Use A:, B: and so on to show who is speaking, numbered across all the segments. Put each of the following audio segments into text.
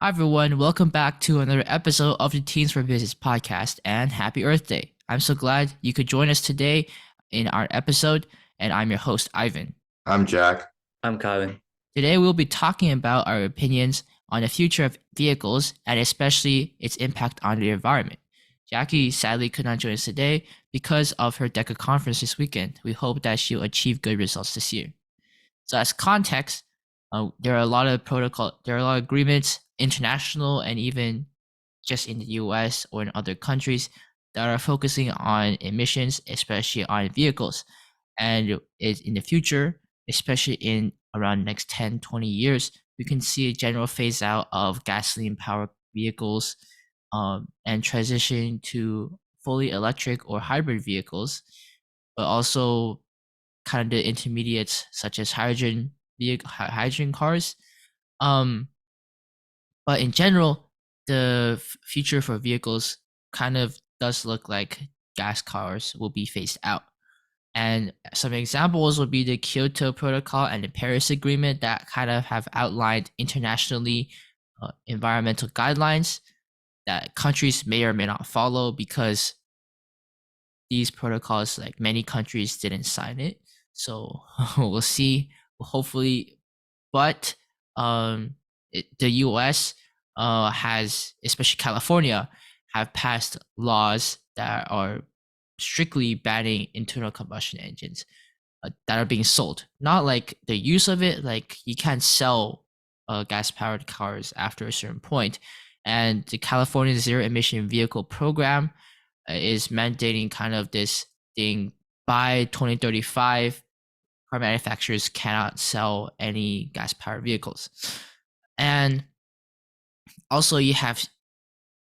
A: Hi, everyone. Welcome back to another episode of the Teens for Business podcast and happy Earth Day. I'm so glad you could join us today in our episode, and I'm your host, Ivan.
B: I'm Jack.
C: I'm Kylan.
A: Today, we'll be talking about our opinions on the future of vehicles and especially its impact on the environment. Jackie sadly could not join us today because of her DECA conference this weekend. We hope that she'll achieve good results this year. So, as context, there are a lot of agreements, international and even just in the US or in other countries that are focusing on emissions, especially on vehicles. And in the future, especially in around next 10, 20 years, we can see a general phase out of gasoline powered vehicles and transition to fully electric or hybrid vehicles, but also kind of the intermediates such as hydrogen cars. Um, but in general, the future for vehicles kind of does look like gas cars will be phased out. And some examples would be the Kyoto Protocol and the Paris Agreement that kind of have outlined internationally environmental guidelines that countries may or may not follow because these protocols, like many countries, didn't sign it. So we'll see. Hopefully, but the U.S. Has, especially California, have passed laws that are strictly banning internal combustion engines that are being sold. Not like the use of it, like you can't sell gas-powered cars after a certain point. And the California Zero Emission Vehicle Program is mandating kind of this thing by 2035 car manufacturers cannot sell any gas-powered vehicles. And also you have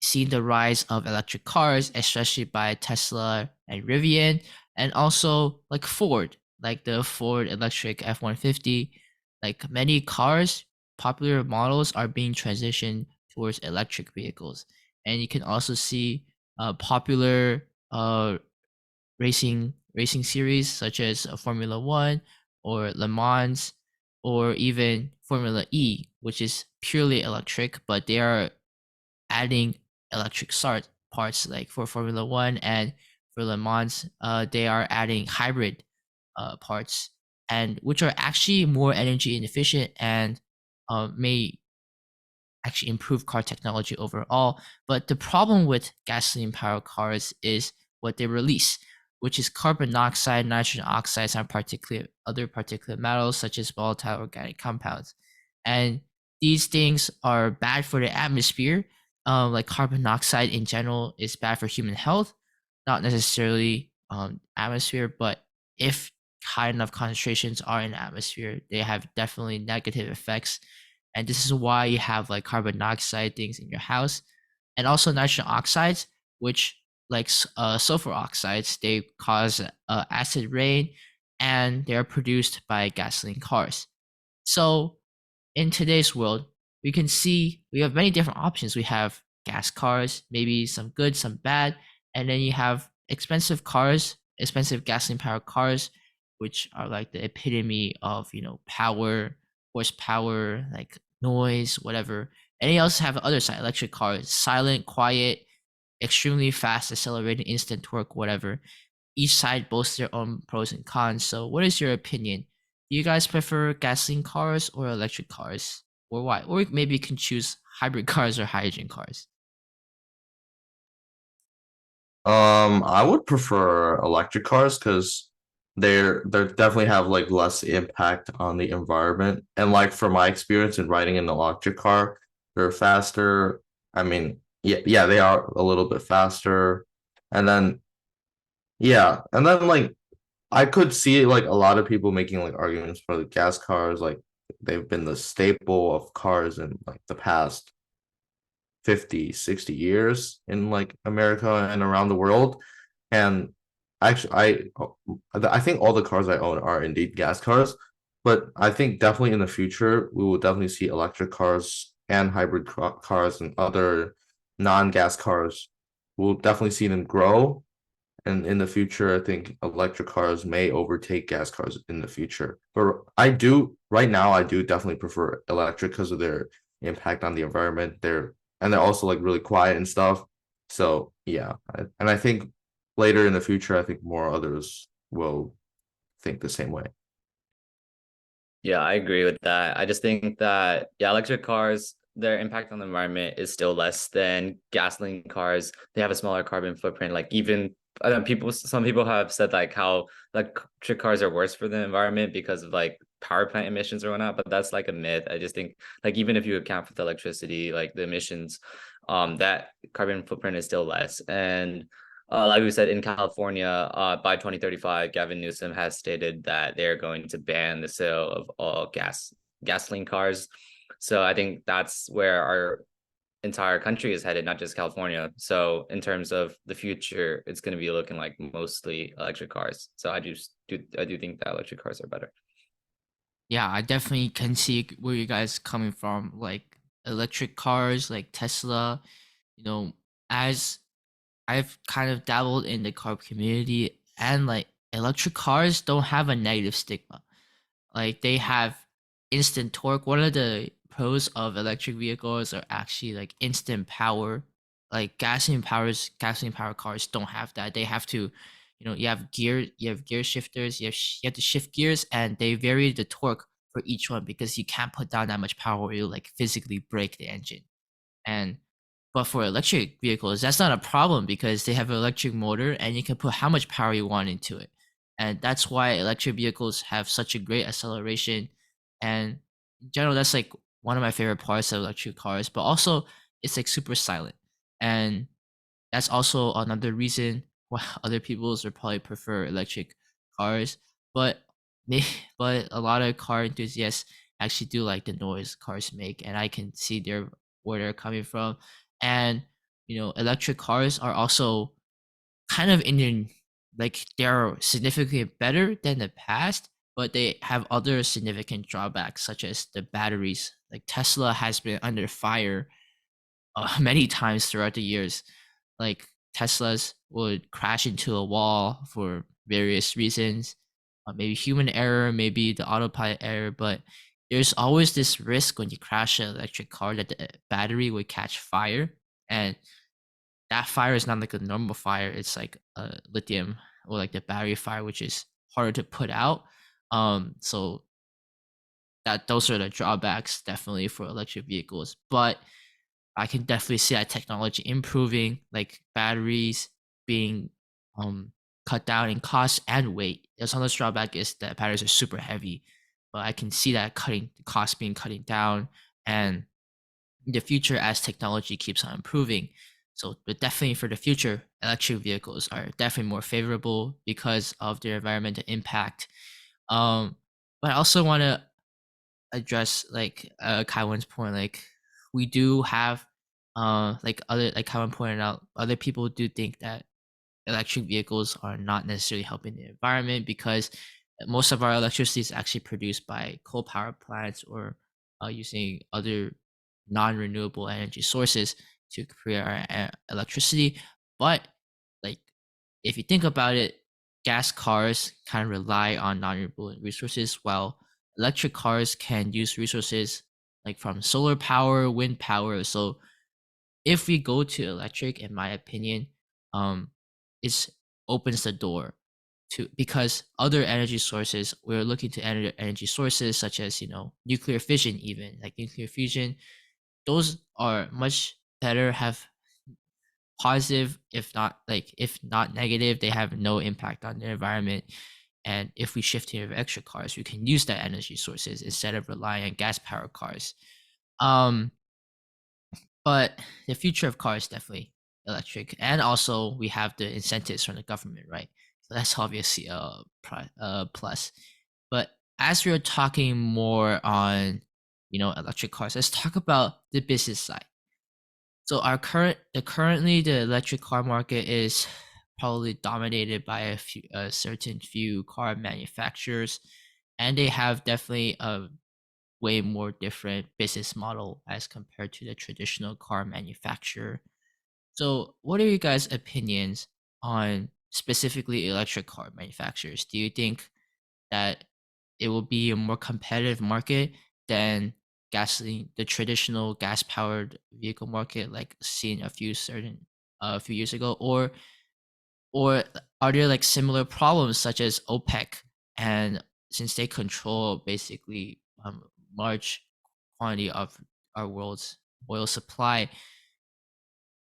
A: seen the rise of electric cars, especially by Tesla and Rivian, and also like Ford, like the Ford electric F-150. Like many cars, popular models are being transitioned towards electric vehicles. And you can also see popular racing series such as Formula One or Le Mans or even Formula E, which is purely electric, but they are adding electric start parts like for Formula One and for Le Mans, they are adding hybrid parts and which are actually more energy inefficient and may actually improve car technology overall. But the problem with gasoline powered cars is what they release, which is carbon monoxide, nitrogen oxides, and other particulate metals such as volatile organic compounds. And these things are bad for the atmosphere. Like carbon monoxide in general is bad for human health, not necessarily atmosphere, but if high enough concentrations are in the atmosphere, they have definitely negative effects. And this is why you have like carbon dioxide things in your house, and also nitrogen oxides, which like sulfur oxides, they cause acid rain, and they are produced by gasoline cars. So in today's world, we can see we have many different options. We have gas cars, maybe some good, some bad, and then you have expensive cars, expensive gasoline powered cars, which are like the epitome of power, horsepower, like noise, whatever. And you also have the other side, electric cars, silent, quiet, extremely fast, accelerating, instant torque, whatever. Each side boasts their own pros and cons. So, what is your opinion? Do you guys prefer gasoline cars or electric cars, or why? Or maybe you can choose hybrid cars or hydrogen cars.
B: I would prefer electric cars because they definitely have like less impact on the environment. And like from my experience in riding an electric car, they're faster. I mean, yeah, they are a little bit faster. And then like I could see like a lot of people making like arguments for the gas cars, like they've been the staple of cars in like the past 50, 60 years in like America and around the world. And actually, I think all the cars I own are indeed gas cars, but I think definitely in the future we will definitely see electric cars and hybrid cars and other non-gas cars. We'll definitely see them grow. And in the future, I think electric cars may overtake gas cars in the future. But right now, I do definitely prefer electric because of their impact on the environment. They're also like really quiet and stuff. So yeah, and I think later in the future, I think more others will think the same way.
C: Yeah, I agree with that. I just think that, yeah, electric cars, their impact on the environment is still less than gasoline cars. They have a smaller carbon footprint. Like even I know some people have said like how electric cars are worse for the environment because of like power plant emissions or whatnot, but that's like a myth. I just think like even if you account for the electricity, like the emissions, that carbon footprint is still less. And like we said, in California, by 2035, Gavin Newsom has stated that they're going to ban the sale of all gasoline cars. So I think that's where our entire country is headed, not just California. So in terms of the future, it's going to be looking like mostly electric cars. So I do think that electric cars are better.
A: Yeah, I definitely can see where you guys coming from. Like electric cars, like Tesla, you know, as I've kind of dabbled in the car community, and like electric cars don't have a negative stigma. Like they have instant torque. One of the pros of electric vehicles are actually like instant power. Like gasoline power cars don't have that. They have to, you have gear shifters, you have to shift gears, and they vary the torque for each one because you can't put down that much power or you like physically break the engine. And but for electric vehicles, that's not a problem because they have an electric motor and you can put how much power you want into it. And that's why electric vehicles have such a great acceleration. And in general, that's like one of my favorite parts of electric cars, but also it's like super silent. And that's also another reason why other people's would probably prefer electric cars. But may but a lot of car enthusiasts actually do like the noise cars make, and I can see where they're coming from. And electric cars are also kind of like they're significantly better than the past, but they have other significant drawbacks such as the batteries. Like Tesla has been under fire many times throughout the years. Like Teslas would crash into a wall for various reasons, maybe human error, maybe the autopilot error, but there's always this risk when you crash an electric car that the battery would catch fire. And that fire is not like a normal fire, it's like a lithium or like the battery fire, which is harder to put out. So that those are the drawbacks definitely for electric vehicles. But I can definitely see that technology improving, like batteries being cut down in cost and weight. There's another drawback is that batteries are super heavy, but I can see that cutting the cost being cutting down and in the future as technology keeps on improving. So, but definitely for the future, electric vehicles are definitely more favorable because of their environmental impact. Um, but I also want to address like Kaiwan's point. Like we do have like other like Kaiwan pointed out, other people do think that electric vehicles are not necessarily helping the environment because most of our electricity is actually produced by coal power plants or using other non-renewable energy sources to create our electricity. But like if you think about it, gas cars kind of rely on non-renewable resources, while electric cars can use resources like from solar power, wind power. So if we go to electric, in my opinion, um, it opens the door to because other energy sources we're looking to energy sources such as nuclear fission, even like nuclear fusion. Those are much better, have positive, if not negative, they have no impact on the environment. And if we shift to electric cars, we can use that energy sources instead of relying on gas power cars. Um, but the future of cars definitely electric, and also we have the incentives from the government, right? So that's obviously a plus. But as we are talking more on, electric cars, let's talk about the business side. So currently the electric car market is probably dominated by a certain few car manufacturers, and they have definitely a way more different business model as compared to the traditional car manufacturer. So, what are you guys' opinions on specifically electric car manufacturers? Do you think that it will be a more competitive market than gasoline, the traditional gas powered vehicle market, like seen a few years ago, or are there like similar problems such as OPEC, and since they control basically large quantity of our world's oil supply,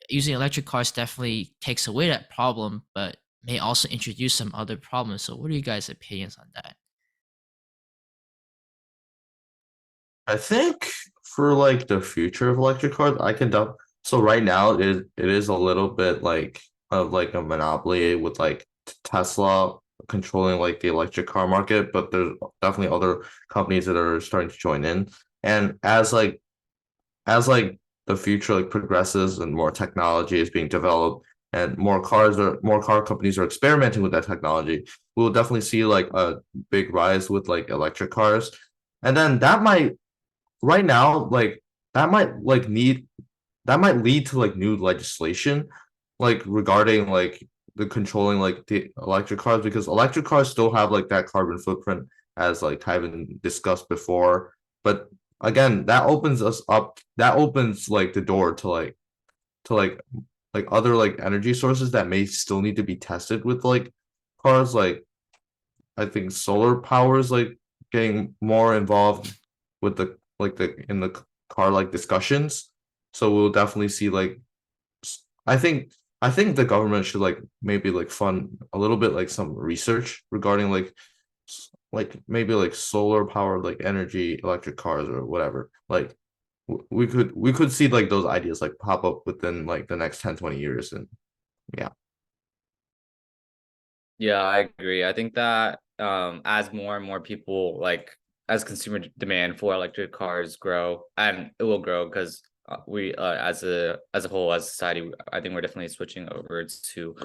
A: using electric cars definitely takes away that problem, but may also introduce some other problems. So, what are you guys' opinions on that?
B: I think for like the future of electric cars, I can so right now it is a little bit like of like a monopoly with like Tesla controlling like the electric car market, but there's definitely other companies that are starting to join in. And as the future like progresses and more technology is being developed and more car companies are experimenting with that technology, we'll definitely see like a big rise with like electric cars. And then that might right now, like that might like need that might lead to like new legislation like regarding like the controlling like the electric cars, because electric cars still have like that carbon footprint as like I've been discussed before. But again, that opens like the door to like other like energy sources that may still need to be tested with like cars. Like I think solar power is like getting more involved with the like the in the car like discussions. So we'll definitely see like I think the government should like maybe like fund a little bit like some research regarding like like maybe like solar powered like energy electric cars or whatever. Like we could see like those ideas like pop up within like the next 10-20 years. And yeah.
C: Yeah, I agree. I think that as more and more people like as consumer demand for electric cars grow, and it will grow because we as a whole as a society, I think we're definitely switching over to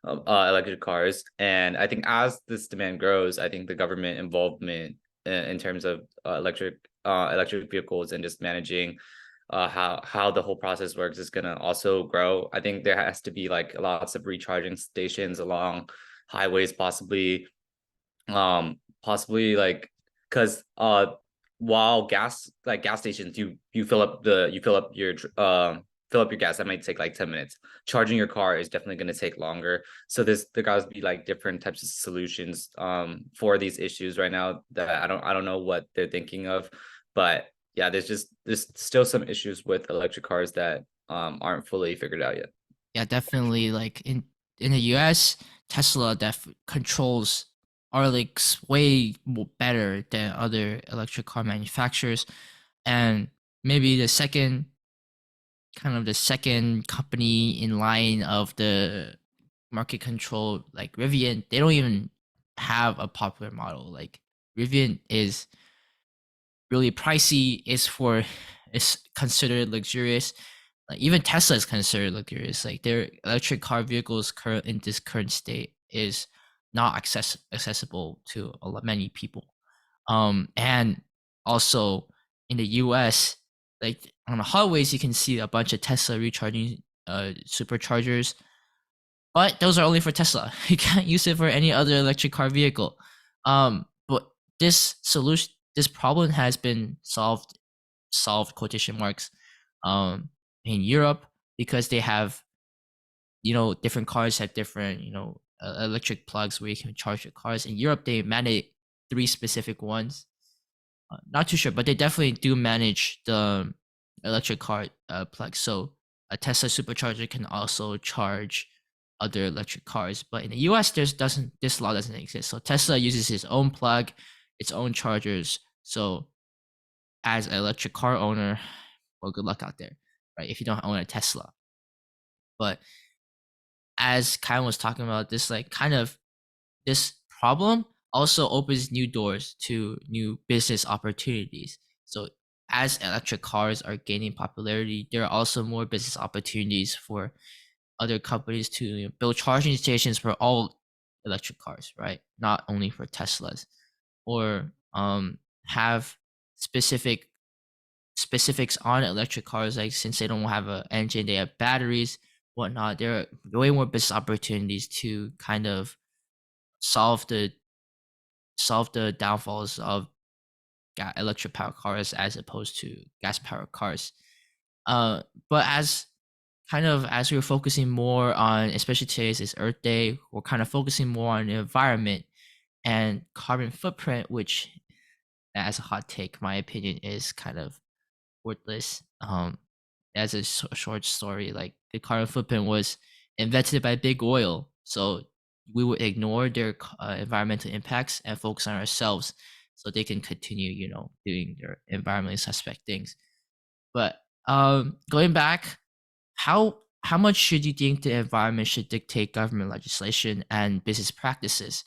C: electric cars. And I think as this demand grows, I think the government involvement in terms of electric vehicles and just managing how the whole process works is gonna also grow. I think there has to be like lots of recharging stations along highways, possibly like because while gas stations, you fill up your gas, that might take like 10 minutes. Charging your car is definitely going to take longer. So there gotta be like different types of solutions for these issues right now that I don't know what they're thinking of. But yeah, there's still some issues with electric cars that aren't fully figured out yet.
A: Yeah, definitely. Like in the US, Tesla controls are like way better than other electric car manufacturers, and maybe the second company in line of the market control, like Rivian, they don't even have a popular model. Like Rivian is really pricey. It's considered luxurious. Like even Tesla is considered luxurious. Like their electric car vehicles current in this current state is not accessible to many people. And also in the US, like on the highways, you can see a bunch of Tesla recharging superchargers, but those are only for Tesla. You can't use it for any other electric car vehicle. But this problem has been solved quotation marks, in Europe, because they have, different cars have different, electric plugs where you can charge your cars. In Europe, they mandate three specific ones. Not too sure, but they definitely do manage the electric car plug. So a Tesla supercharger can also charge other electric cars. But in the US, this law doesn't exist. So Tesla uses its own plug, its own chargers. So as an electric car owner, well, good luck out there, right? If you don't own a Tesla. But as Kyle was talking about, this problem also opens new doors to new business opportunities. So as electric cars are gaining popularity, there are also more business opportunities for other companies to build charging stations for all electric cars, right? Not only for Teslas, or have specifics on electric cars. Like since they don't have an engine, they have batteries, whatnot. There are way more business opportunities to kind of solve the downfalls of electric powered cars as opposed to gas powered cars. But as we were focusing more on, especially today's is Earth Day, we're kind of focusing more on the environment and carbon footprint, which, as a hot take, my opinion is kind of worthless. As a short story, like the carbon footprint was invented by big oil, so we would ignore their environmental impacts and focus on ourselves, so they can continue, doing their environmentally suspect things. But going back, how much should you think the environment should dictate government legislation and business practices?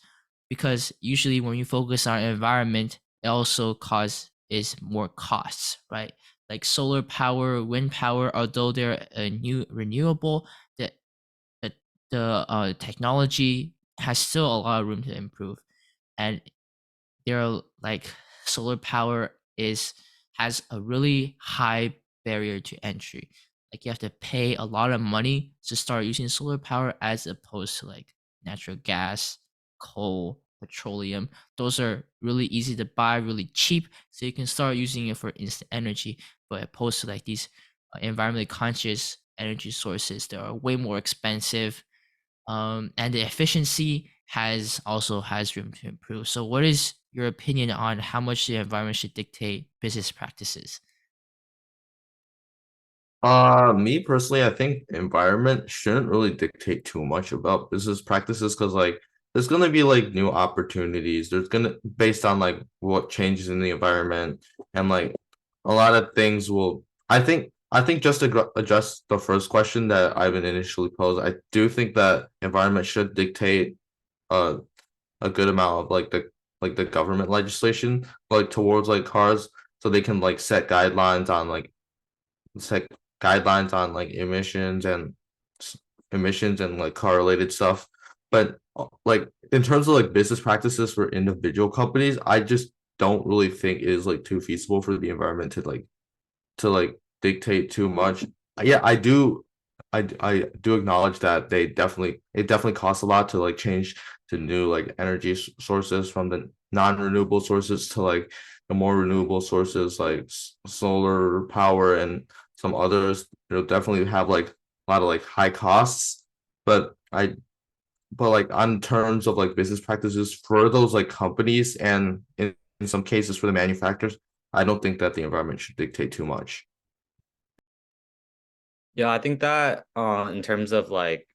A: Because usually when you focus on environment, it also causes more costs, right? Like solar power, wind power, although they're a new renewable, the technology has still a lot of room to improve. And they're like solar power has a really high barrier to entry. Like you have to pay a lot of money to start using solar power as opposed to like natural gas, coal, petroleum. Those are really easy to buy, really cheap, so you can start using it for instant energy. But opposed to like these environmentally conscious energy sources that are way more expensive, and the efficiency has room to improve. So, what is your opinion on how much the environment should dictate business practices?
B: Me personally, I think environment shouldn't really dictate too much about business practices because like there's gonna be like new opportunities. There's gonna based on like what changes in the environment and like a lot of things will. I think just to address the first question that Ivan initially posed, I do think that environment should dictate a a good amount of like the government legislation like towards like cars so they can like set guidelines on like emissions and like car related stuff. But like in terms of like business practices for individual companies, I just don't really think it is like too feasible for the environment to dictate too much. Yeah, I do acknowledge that it definitely costs a lot to like change to new like energy sources from the non-renewable sources to like the more renewable sources like solar power and some others. It'll definitely have like a lot of like high costs, but like on terms of like business practices for those like companies and in some cases for the manufacturers, I don't think that the environment should dictate too much.
C: Yeah, I think that in terms of like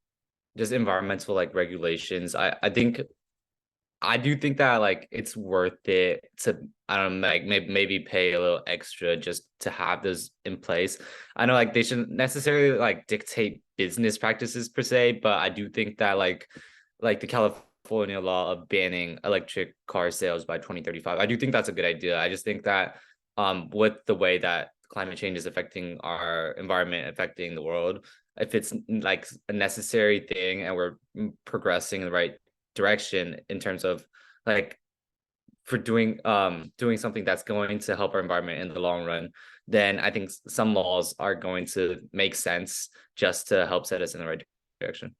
C: just environmental like regulations, I do think that like it's worth it to, I don't know, like maybe pay a little extra just to have those in place. I know like they shouldn't necessarily like dictate business practices per se, but I do think that like the California law of banning electric car sales by 2035, I do think that's a good idea. I just think that with the way that climate change is affecting our environment, affecting the world, if it's like a necessary thing and we're progressing in the right direction in terms of like for doing something that's going to help our environment in the long run, then I think some laws are going to make sense just to help set us in the right direction.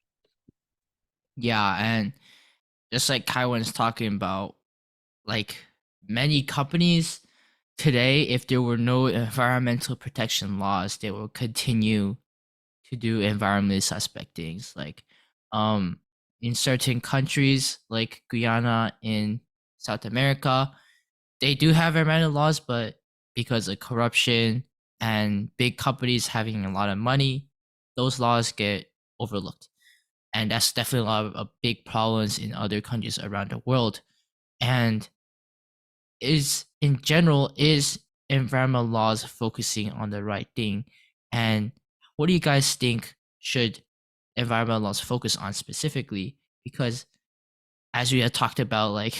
A: Yeah, and just like Kaiwan's talking about, like many companies today, if there were no environmental protection laws, they will continue to do environmentally suspect things. Like, in certain countries, like Guyana in South America, they do have environmental laws, but because of corruption and big companies having a lot of money, those laws get overlooked. And that's definitely a lot of big problems in other countries around the world. And is in general, is environmental laws focusing on the right thing? And what do you guys think should environmental laws focus on specifically? Because as we had talked about, like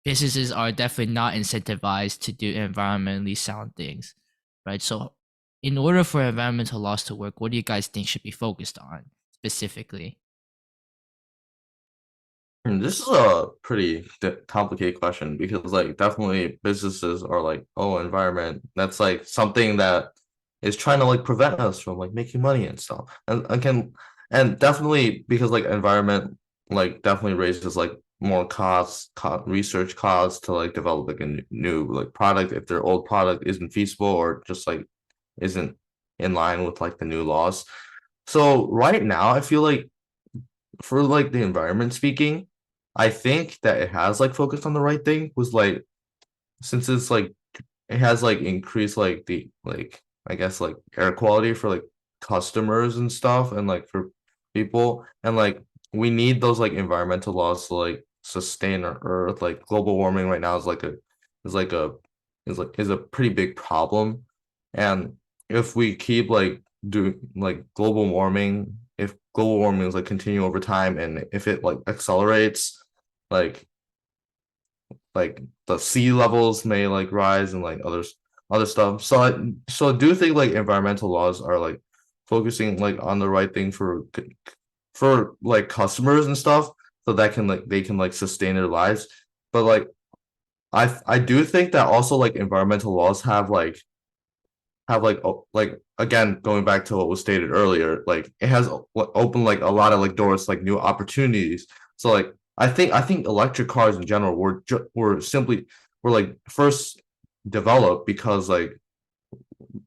A: businesses are definitely not incentivized to do environmentally sound things, right? So in order for environmental laws to work, what do you guys think should be focused on specifically?
B: This is a pretty complicated question because like definitely businesses are like, oh, environment. That's like something that is trying to like prevent us from like making money and stuff. And definitely because like environment like definitely raises like more research costs to like develop like a new like product if their old product isn't feasible or just like isn't in line with like the new laws. So right now I feel like for like the environment speaking, I think that it has like focused on the right thing was like since it's like it has like increased like the like I guess like air quality for like customers and stuff and like for people and like we need those like environmental laws to like sustain our earth. Like global warming right now is like a is a pretty big problem. And if we keep like doing like global warming, if global warming is like continue over time and if it like accelerates, like like the sea levels may like rise and like other stuff. So I do think like environmental laws are like focusing like on the right thing for like customers and stuff, so that can like they can like sustain their lives. But like I do think that also like environmental laws have like again going back to what was stated earlier, like it has opened like a lot of like doors like new opportunities. So like I think electric cars in general were like first developed because like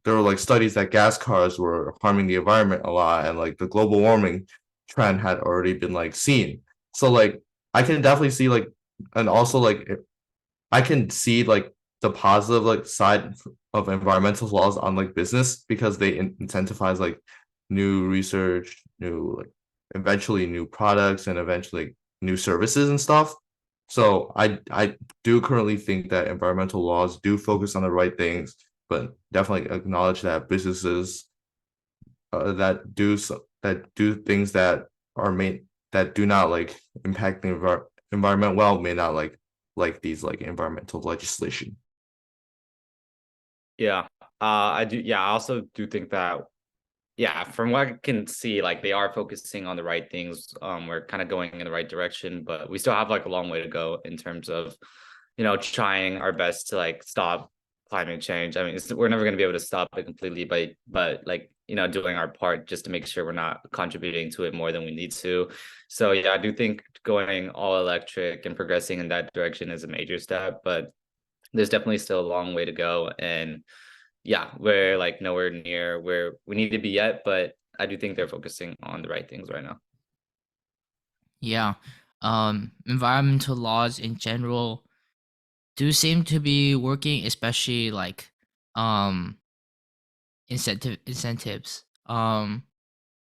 B: there were like studies that gas cars were harming the environment a lot and like the global warming trend had already been like seen. So like I can definitely see like and also like I can see like the positive like side of environmental laws on like business because they incentivize like new research, new like eventually new products and eventually new services and stuff. So I do currently think that environmental laws do focus on the right things, but definitely acknowledge that businesses that do things that are made that do not like impact the environment well may not like these like environmental legislation.
C: Yeah. I do. Yeah, I also do think that, yeah, from what I can see, like they are focusing on the right things. We're kind of going in the right direction, but we still have like a long way to go in terms of, trying our best to like stop climate change. I mean, we're never going to be able to stop it completely, but like, doing our part just to make sure we're not contributing to it more than we need to. So yeah, I do think going all electric and progressing in that direction is a major step, but there's definitely still a long way to go. And yeah, we're like nowhere near where we need to be yet, but I do think they're focusing on the right things right now.
A: Yeah. Environmental laws in general do seem to be working, especially like um incentives.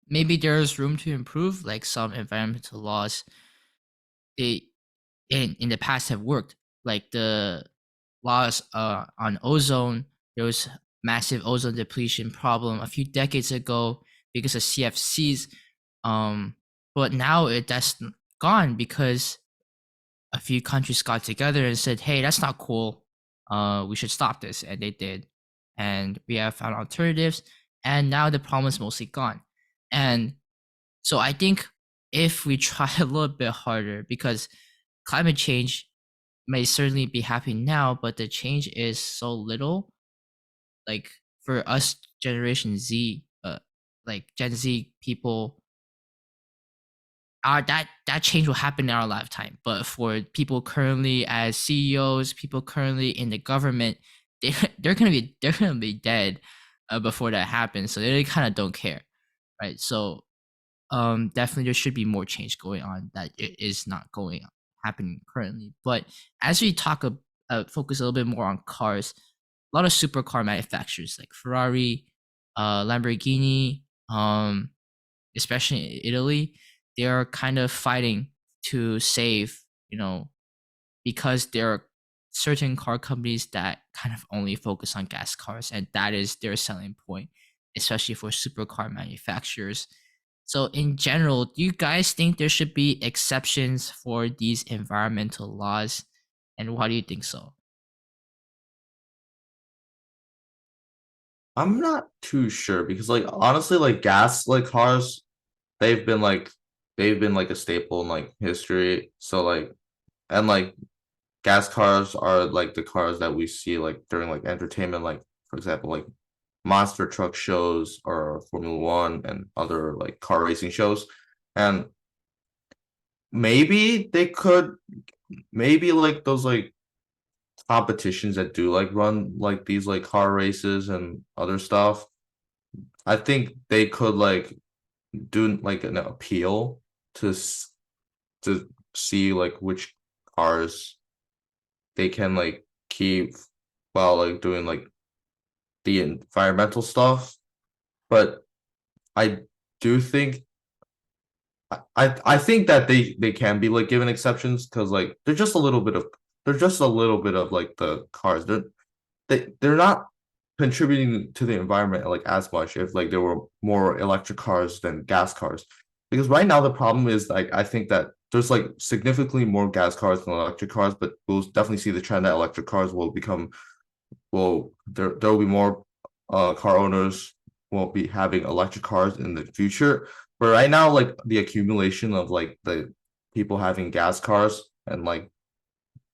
A: Maybe there's room to improve, like some environmental laws they in the past have worked. Like the laws on ozone, there was massive ozone depletion problem a few decades ago because of CFCs. But now that's gone because a few countries got together and said, "Hey, that's not cool. We should stop this," and they did. And we have found alternatives, and now the problem is mostly gone. And so I think if we try a little bit harder, because climate change may certainly be happening now, but the change is so little. Like for us, Generation Z, like Gen Z people, that change will happen in our lifetime. But for people currently as CEOs, people currently in the government, they they're gonna be dead before that happens. So they kind of don't care, right? So definitely there should be more change going on that it is not going happening currently. But as we focus a little bit more on cars, a lot of supercar manufacturers like Ferrari, Lamborghini, especially in Italy, they are kind of fighting to save, because there are certain car companies that kind of only focus on gas cars, and that is their selling point, especially for supercar manufacturers. So, in general, do you guys think there should be exceptions for these environmental laws? And why do you think so?
B: I'm not too sure because like honestly like gas like cars they've been like they've been like a staple in like history. So like and like gas cars are like the cars that we see like during like entertainment, like for example, like monster truck shows or Formula One and other like car racing shows. And maybe they could, maybe like those like competitions that do like run like these like car races and other stuff. I think they could like do like an appeal to to see like which cars they can like keep while like doing like the environmental stuff. But I do think I think that they can be like given exceptions because like they're just a little bit of like the cars. They're not contributing to the environment like as much if like there were more electric cars than gas cars. Because right now the problem is like I think that there's like significantly more gas cars than electric cars, but we'll definitely see the trend that electric cars will become there will be more car owners won't be having electric cars in the future. But right now, like the accumulation of like the people having gas cars and like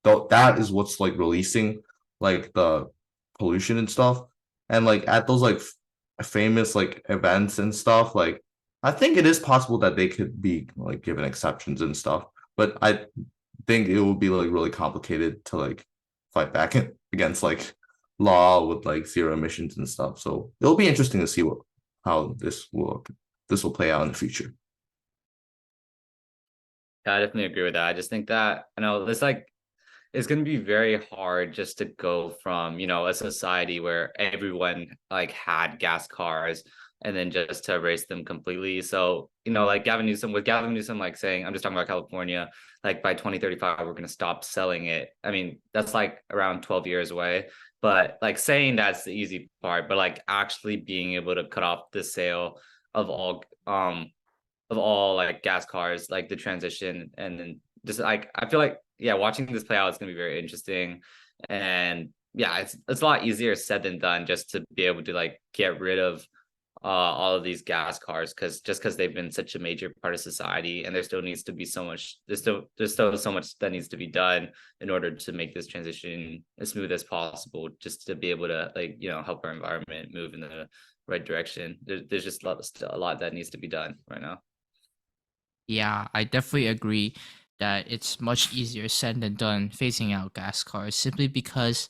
B: that is what's like releasing like the pollution and stuff. And like at those like famous like events and stuff, like I think it is possible that they could be like given exceptions and stuff. But I think it would be like really complicated to like fight back against like law with like zero emissions and stuff. So it'll be interesting to see how this will play out in the future.
C: Yeah, I definitely agree with that. I just think that I know it's like it's going to be very hard just to go from, a society where everyone like had gas cars and then just to erase them completely. So, like Gavin Newsom like saying, I'm just talking about California, like by 2035 we're going to stop selling it. I mean, that's like around 12 years away. But like saying that's the easy part, but like actually being able to cut off the sale of all like gas cars, like the transition, and then just like I feel like watching this play out is gonna be very interesting, and yeah, it's a lot easier said than done just to be able to like get rid of all of these gas cars because they've been such a major part of society, and there still needs to be so much there's still so much that needs to be done in order to make this transition as smooth as possible, just to be able to like help our environment move in the right direction. There's just a lot that needs to be done right now.
A: Yeah, I definitely agree that it's much easier said than done phasing out gas cars simply because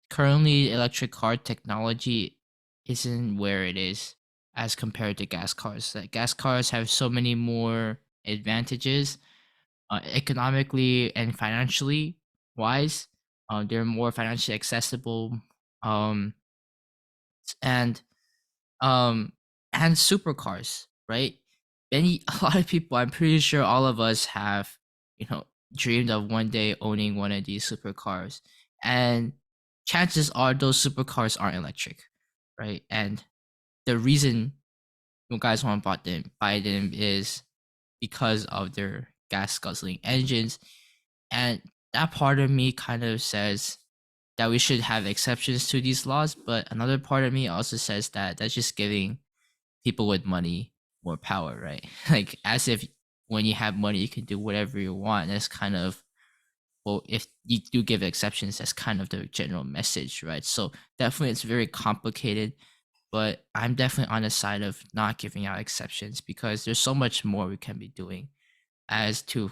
A: currently electric car technology isn't where it is as compared to gas cars. Like gas cars have so many more advantages economically and financially wise. They're more financially accessible. Um, and um and supercars, right? Many a lot of people, I'm pretty sure all of us have, dreamed of one day owning one of these supercars. And chances are those supercars aren't electric, right? And the reason you guys want to buy them is because of their gas guzzling engines. And that part of me kind of says that we should have exceptions to these laws, but another part of me also says that that's just giving people with money more power, right? Like as if when you have money you can do whatever you want. That's kind of, well, if you do give exceptions, that's kind of the general message, right? So definitely it's very complicated, but I'm definitely on the side of not giving out exceptions because there's so much more we can be doing as to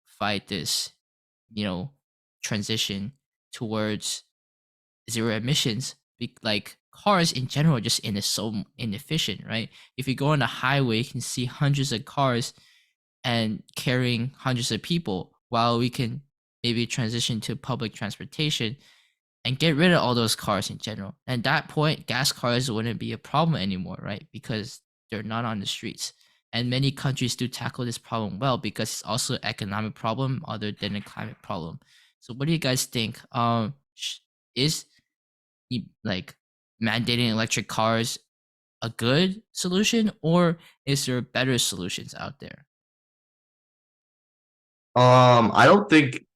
A: fight this, you know, transition towards zero emissions. Like cars in general are just so inefficient, right? If you go on the highway, you can see hundreds of cars and carrying hundreds of people, while we can maybe transition to public transportation and get rid of all those cars in general. And at that point, gas cars wouldn't be a problem anymore, right? Because they're not on the streets. And many countries do tackle this problem well because it's also an economic problem other than a climate problem. So what do you guys think? Is like mandating electric cars a good solution, or is there better solutions out there?
B: I don't think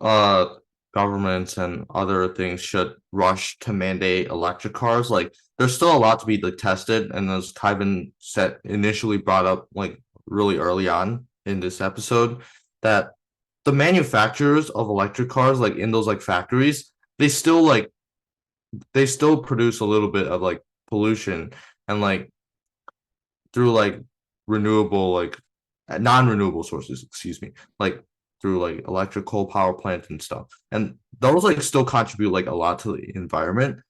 B: uh governments and other things should rush to mandate electric cars. Like there's still a lot to be like tested, and as Kyvan said initially brought up like really early on in this episode, that the manufacturers of electric cars, like in those like factories, they still like they still produce a little bit of like pollution, and like through like renewable like non-renewable sources, excuse me, like through like electrical power plants and stuff. And those like still contribute like a lot to the environment.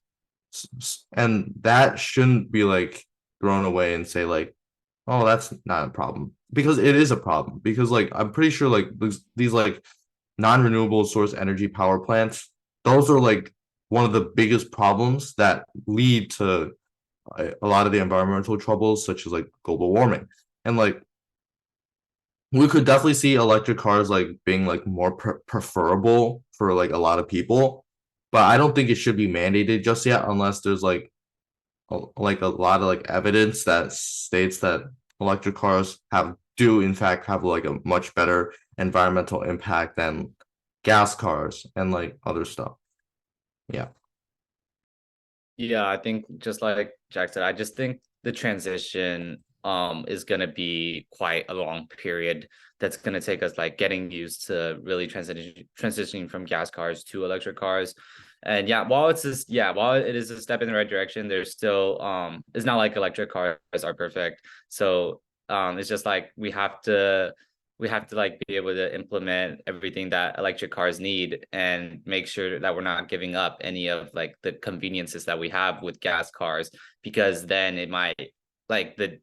B: And that shouldn't be like thrown away and say like, oh, that's not a problem, because it is a problem. Because like I'm pretty sure like these like non-renewable source energy power plants, those are like one of the biggest problems that lead to a lot of the environmental troubles, such as like global warming. And like we could definitely see electric cars like being like more preferable for like a lot of people, but I don't think it should be mandated just yet unless there's like a lot of like evidence that states that electric cars have do in fact have like a much better environmental impact than gas cars and like other stuff. Yeah.
C: Yeah, I think just like Jack said, I just think the transition is gonna be quite a long period that's gonna take us like getting used to really transitioning from gas cars to electric cars. And yeah, while it is a step in the right direction, there's still it's not like electric cars are perfect. So it's just like we have to like be able to implement everything that electric cars need and make sure that we're not giving up any of like the conveniences that we have with gas cars, because then it might like the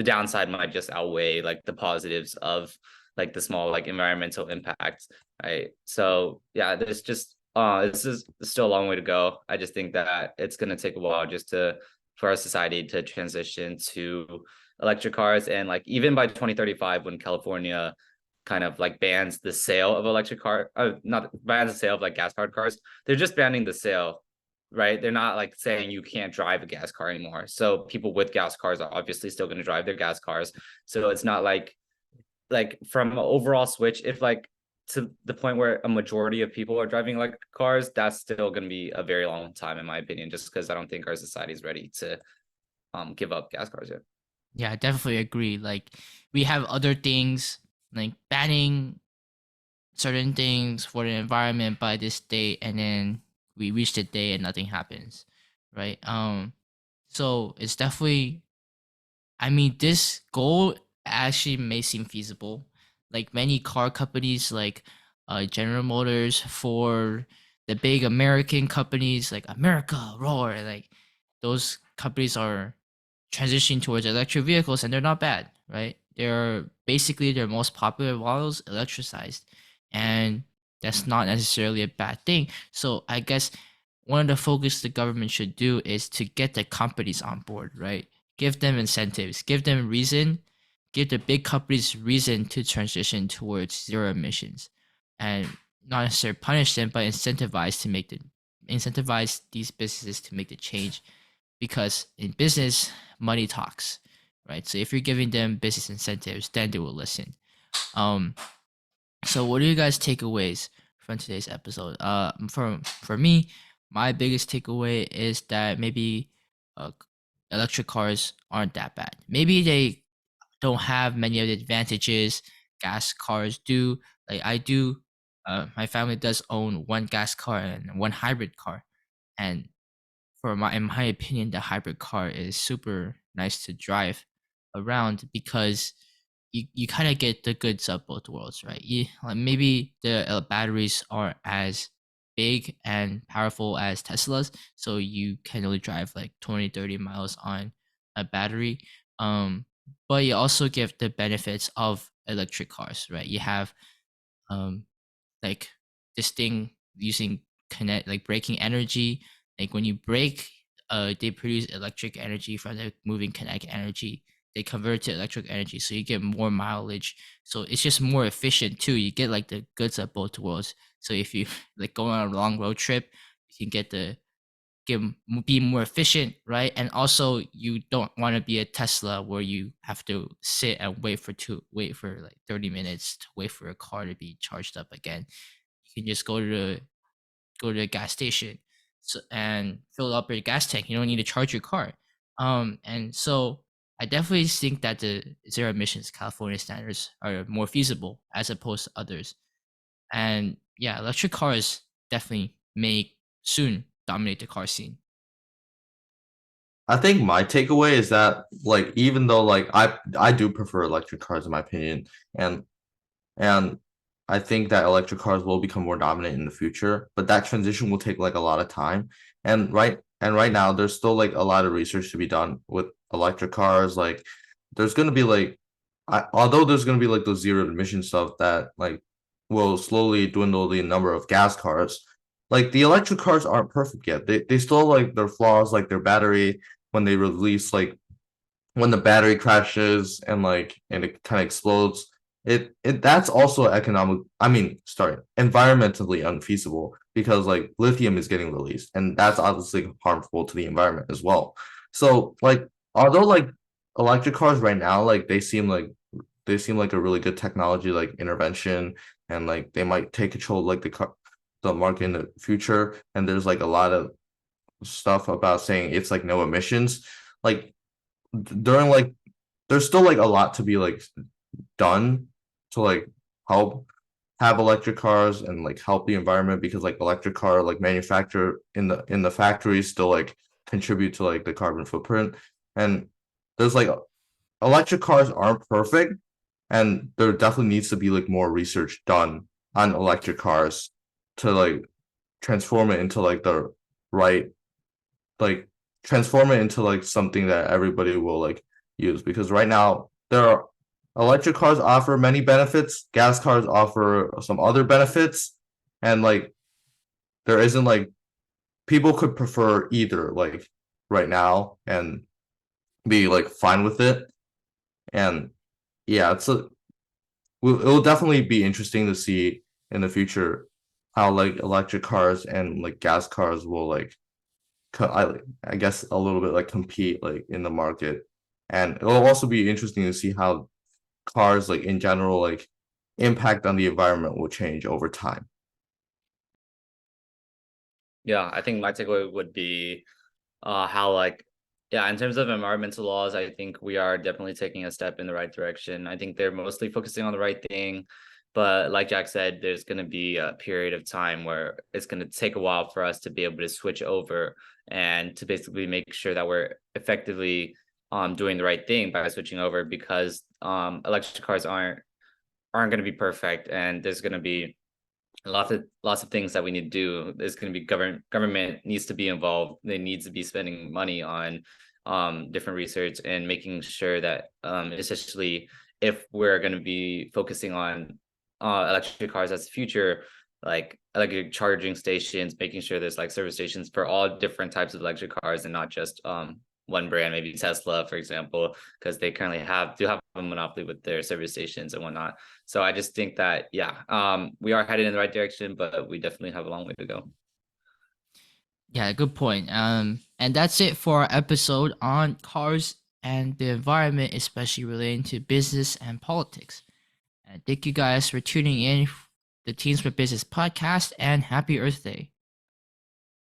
C: downside might just outweigh like the positives of like the small like environmental impacts, right? So yeah, there's just this is still a long way to go. I just think that it's going to take a while just to for our society to transition to electric cars. And like even by 2035, when California kind of like bans the sale of electric car, not bans the sale of like gas powered cars, they're just banning the sale, right? They're not like saying you can't drive a gas car anymore. So people with gas cars are obviously still going to drive their gas cars. So it's not like from an overall switch, if like to the point where a majority of people are driving electric cars, that's still going to be a very long time, in my opinion, just because I don't think our society is ready to give up gas cars yet.
A: Yeah, I definitely agree. Like we have other things like banning certain things for the environment by this date, and then we reach the day and nothing happens, right? So it's definitely, I mean, this goal actually may seem feasible. Like many car companies, like General Motors, Ford, the big American companies like America, Roar, like those companies are transitioning towards electric vehicles, and they're not bad, right? They're basically their most popular models electricized, and that's not necessarily a bad thing. So I guess one of the focus the government should do is to get the companies on board, right? Give them incentives, give them reason, give the big companies reason to transition towards zero emissions, and not necessarily punish them, but incentivize these businesses to make the change, because in business, money talks, right? So if you're giving them business incentives, then they will listen. Um, so what are you guys' takeaways from today's episode? For me, my biggest takeaway is that maybe uh, electric cars aren't that bad. Maybe they don't have many of the advantages gas cars do. Like I do, my family does own one gas car and one hybrid car, and in my opinion, the hybrid car is super nice to drive around, because you kind of get the goods of both worlds, right? Like maybe the batteries aren't as big and powerful as Teslas, so you can only drive like 20, 30 miles on a battery. Um, but you also get the benefits of electric cars, right? You have um like this thing using connect like braking energy, like when you brake, they produce electric energy from the moving kinetic energy, they convert to electric energy, so you get more mileage, so it's just more efficient too. You get like the goods of both worlds. So if you like go on a long road trip, you can be more efficient, right? And also you don't want to be a Tesla where you have to sit and wait for like 30 minutes to wait for a car to be charged up again. You can just go to the gas station, so and fill up your gas tank. You don't need to charge your car. And so I definitely think that the zero emissions California standards are more feasible as opposed to others. And yeah, electric cars definitely may soon dominate the car scene.
B: I think my takeaway is that like even though like I do prefer electric cars in my opinion, and and I think that electric cars will become more dominant in the future, but that transition will take like a lot of time. And right now there's still like a lot of research to be done with electric cars. Like there's gonna be like although there's gonna be like those zero emission stuff that like will slowly dwindle the number of gas cars. Like the electric cars aren't perfect yet. They still like their flaws, like their battery when they release like when the battery crashes and it kind of explodes. It that's also economic, I mean, sorry, environmentally unfeasible because like lithium is getting released and that's obviously harmful to the environment as well. So like although like electric cars right now like they seem like a really good technology like intervention, and like they might take control of like the market in the future, and there's like a lot of stuff about saying it's like no emissions. Like during like there's still like a lot to be like done to like help have electric cars and like help the environment, because like electric car like manufacture in the factories still like contribute to like the carbon footprint. And there's like electric cars aren't perfect, and there definitely needs to be like more research done on electric cars to like transform it into like the right like transform it into like something that everybody will like use, because right now there are electric cars offer many benefits, gas cars offer some other benefits, and like there isn't like people could prefer either like right now and be like fine with it. And yeah, it will definitely be interesting to see in the future how like electric cars and like gas cars will like I guess a little bit like compete like in the market. And it'll also be interesting to see how cars like in general like impact on the environment will change over time.
C: Yeah, I think my takeaway would be how like yeah, in terms of environmental laws, I think we are definitely taking a step in the right direction. I think they're mostly focusing on the right thing, but like Jack said, there's going to be a period of time where it's going to take a while for us to be able to switch over and to basically make sure that we're effectively doing the right thing by switching over, because electric cars aren't going to be perfect, and there's going to be lots of things that we need to do. There's going to be government needs to be involved. They need to be spending money on different research and making sure that especially if we're going to be focusing on electric cars as the future, like electric charging stations, making sure there's like service stations for all different types of electric cars and not just one brand, maybe Tesla, for example, because they currently have a monopoly with their service stations and whatnot. So I just think that, yeah, we are headed in the right direction, but we definitely have a long way to go.
A: Yeah, good point. And that's it for our episode on cars and the environment, especially relating to business and politics. And thank you guys for tuning in, the Teams for Business podcast, and happy Earth Day.